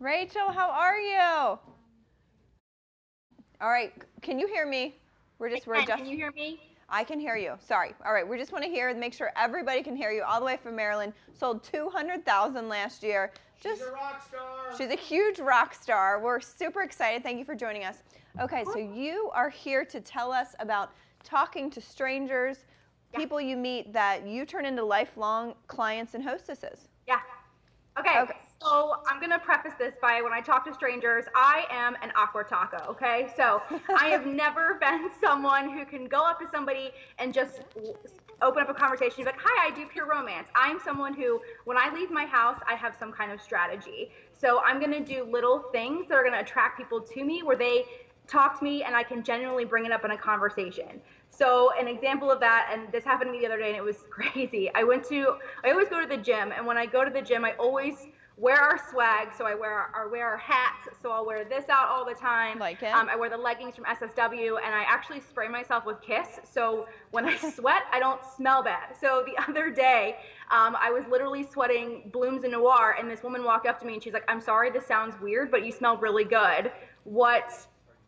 Rachel, how are you? All right, can you hear me? Can you hear me? I can hear you. Sorry. All right, we just want to make sure everybody can hear you all the way from Maryland. Sold 200,000 last year. She's a rock star. She's a huge rock star. We're super excited. Thank you for joining us. Okay, so you are here to tell us about talking to strangers, people you meet that you turn into lifelong clients and hostesses. Yeah. Okay. So I'm going to preface this by when I talk to strangers, I am an awkward taco, okay? So I have never been someone who can go up to somebody and just open up a conversation and be like, hi, I do pure romance. I'm someone who, when I leave my house, I have some kind of strategy. So I'm going to do little things that are going to attract people to me where they talk to me and I can genuinely bring it up in a conversation. So an example of that, and this happened to me the other day and it was crazy. I always go to the gym, and when I go to the gym, I always wear our swag. So I wear our hats. So I'll wear this out all the time. Like it. I wear the leggings from SSW, and I actually spray myself with Kiss. So when I sweat, I don't smell bad. So the other day, I was literally sweating Blooms and Noir, and this woman walked up to me and she's like, I'm sorry, this sounds weird, but you smell really good. What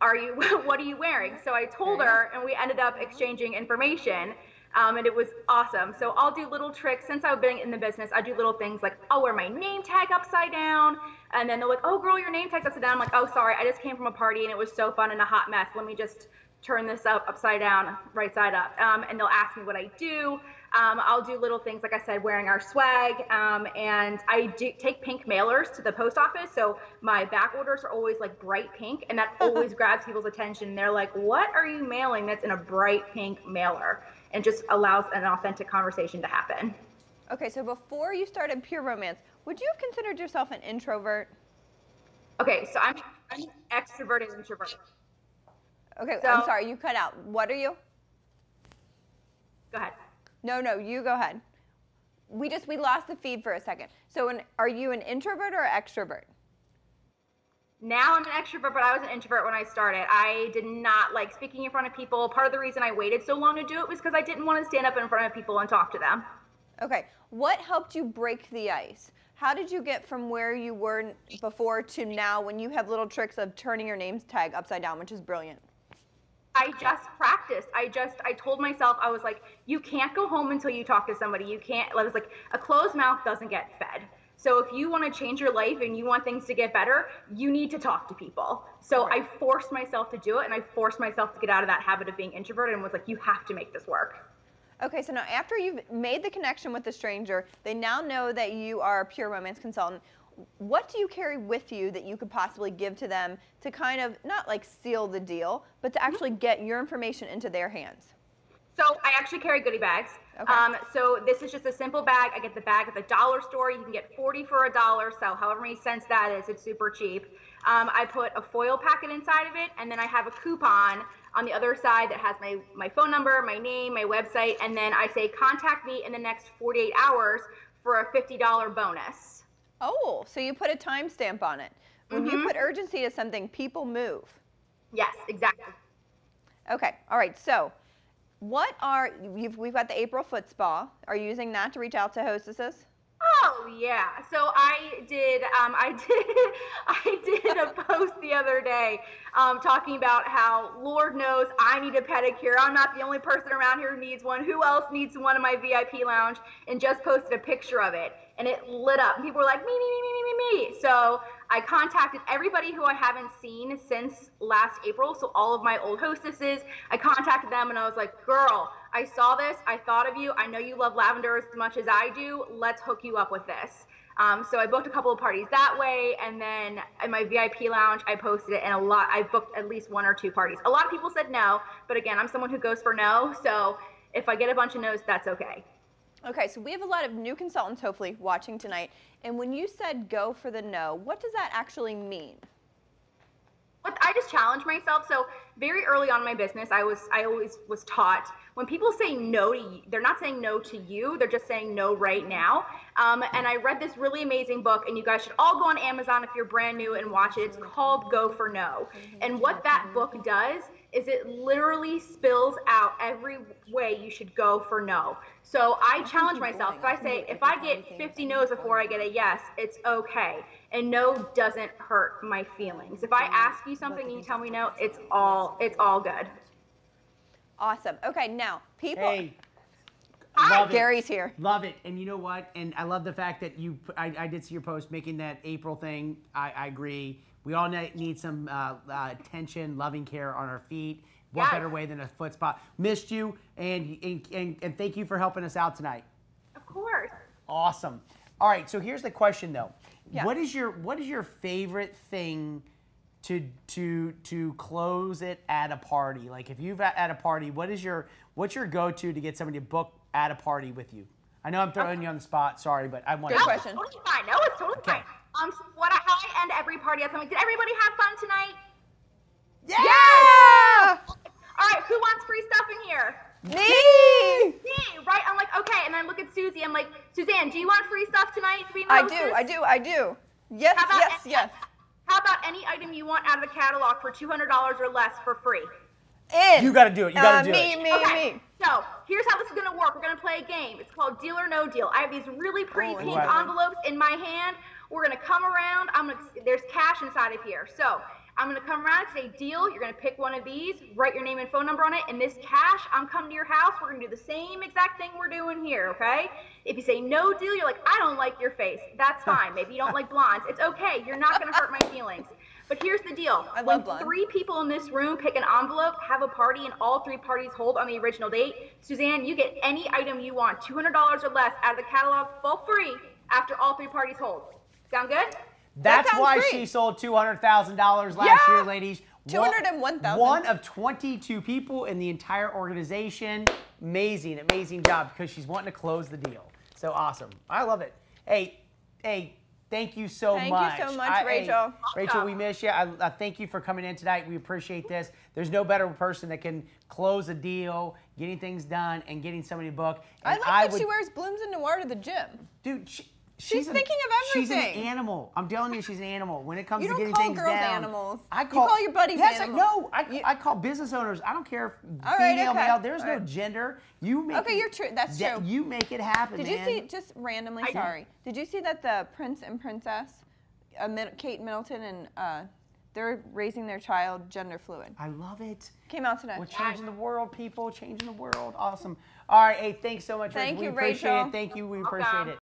are you wearing? So I told her, and we ended up exchanging information. And it was awesome. So I'll do little tricks. Since I've been in the business, I do little things like I'll wear my name tag upside down. And then they're like, oh, girl, your name tag's upside down. I'm like, oh, sorry, I just came from a party and it was so fun and a hot mess. Let me just turn this upside down, right side up. And they'll ask me what I do. I'll do little things, like I said, wearing our swag. And I do take pink mailers to the post office. So my back orders are always like bright pink. And that always grabs people's attention. They're like, what are you mailing that's in a bright pink mailer? And just allows an authentic conversation to happen. Okay, so before you started Pure Romance, would you have considered yourself an introvert? Okay, so I'm an extrovert and introvert. Okay, so, I'm sorry, you cut out. What are you? Go ahead. No, you go ahead. We lost the feed for a second. So are you an introvert or an extrovert? Now I'm an extrovert, but I was an introvert when I started. I did not like speaking in front of people. Part of the reason I waited so long to do it was because I didn't want to stand up in front of people and talk to them. Okay, what helped you break the ice? How did you get from where you were before to now when you have little tricks of turning your name tag upside down, which is brilliant? I just practiced. I told myself, I was like, you can't go home until you talk to somebody. You can't, I was like, a closed mouth doesn't get fed. So if you want to change your life and you want things to get better, you need to talk to people. So I forced myself to do it, and I forced myself to get out of that habit of being introverted and was like, you have to make this work. Okay, so now after you've made the connection with the stranger, they now know that you are a Pure Romance consultant. What do you carry with you that you could possibly give to them to kind of, not like seal the deal, but to actually get your information into their hands? So I actually carry goodie bags. Okay. So this is just a simple bag. I get the bag at the dollar store. You can get 40 for $1. So however many cents that is, it's super cheap. I put a foil packet inside of it, and then I have a coupon on the other side that has my phone number, my name, my website, and then I say contact me in the next 48 hours for a $50 bonus. Oh, so you put a timestamp on it. When you put urgency to something, people move. Yes, exactly. Okay, all right, so we've got the April Foot Spa. Are you using that to reach out to hostesses? Oh yeah. So I did a post the other day talking about how Lord knows I need a pedicure. I'm not the only person around here who needs one. Who else needs one in my VIP lounge? And just posted a picture of it, and it lit up. People were like, me. So I contacted everybody who I haven't seen since last April. So all of my old hostesses, I contacted them and I was like, girl, I saw this. I thought of you. I know you love lavender as much as I do. Let's hook you up with this. So I booked a couple of parties that way. And then in my VIP lounge, I posted it, and I booked at least 1 or 2 parties. A lot of people said no, but again, I'm someone who goes for no. So if I get a bunch of no's, that's okay. Okay, so we have a lot of new consultants, hopefully, watching tonight. And when you said go for the no, what does that actually mean? I just challenge myself. So very early on in my business, I always was taught when people say no to you, they're not saying no to you, they're just saying no right now. And I read this really amazing book, and you guys should all go on Amazon if you're brand new and watch it. It's called Go for No. And what that book does is it literally spills out every way you should go for no. So I challenge myself. So I say, if I get 50 no's before I get a yes, it's okay. And no doesn't hurt my feelings. If I ask you something and you tell me no, it's all good. Awesome. Okay, now, people. Hey. Hi, Gary's here. Love it. And you know what? And I love the fact that I did see your post making that April thing. I agree. We all need some attention, loving care on our feet. What better way than a foot spot? Missed you, and thank you for helping us out tonight. Of course. Awesome. All right, so here's the question though. Yeah. What is your favorite thing to close it at a party? Like if you've at a party, what's your go-to to get somebody to book at a party with you? I know I'm throwing you on the spot. Sorry, but I want Good question. Totally fine. No, it's totally fine. How I end every party at something. Did everybody have fun tonight? Yeah! All right, who wants free stuff in here? Me! Me, right? I'm like, okay, and I look at Susie. I'm like, Suzanne, do you want free stuff tonight? I do. Yes. How about any item you want out of the catalog for $200 or less for free? You got to do it. You got to do it. Me. So here's how this is going to work. We're going to play a game. It's called Deal or No Deal. I have these really pretty pink envelopes in my hand. We're going to come around. There's cash inside of here. So I'm going to come around and say deal. You're going to pick one of these, write your name and phone number on it. And this cash, I'm coming to your house. We're going to do the same exact thing we're doing here, okay? If you say no deal, you're like, I don't like your face. That's fine. Maybe you don't like blondes. It's okay. You're not going to hurt my feelings. But here's the deal. When 3 people in this room pick an envelope, have a party, and all 3 parties hold on the original date, Suzanne, you get any item you want, $200 or less, out of the catalog for free after all 3 parties hold. Sound good? That's why she sold $200,000 last year, ladies. 201,000. One of 22 people in the entire organization. Amazing job, because she's wanting to close the deal. So awesome. I love it. Hey, thank you so much. Thank you so much, Rachel. Rachel, we miss you. I thank you for coming in tonight. We appreciate this. There's no better person that can close a deal, getting things done, and getting somebody to book. And I like that she wears blooms and noir to the gym. Dude, she's thinking of everything. She's an animal. I'm telling you, she's an animal. When it comes to getting call things girls down, animals. You call your buddies animals. I call business owners. I don't care if female, male. There's no gender. You make you're true. That's true. You make it happen. Did you see, just randomly, did you see that the prince and princess, Kate Middleton, and they're raising their child gender fluid? I love it. Came out today. We're changing the world, people. Changing the world. Awesome. All right. Hey, thanks so much. Thank you, we appreciate Rachel. it. Thank you. We appreciate it.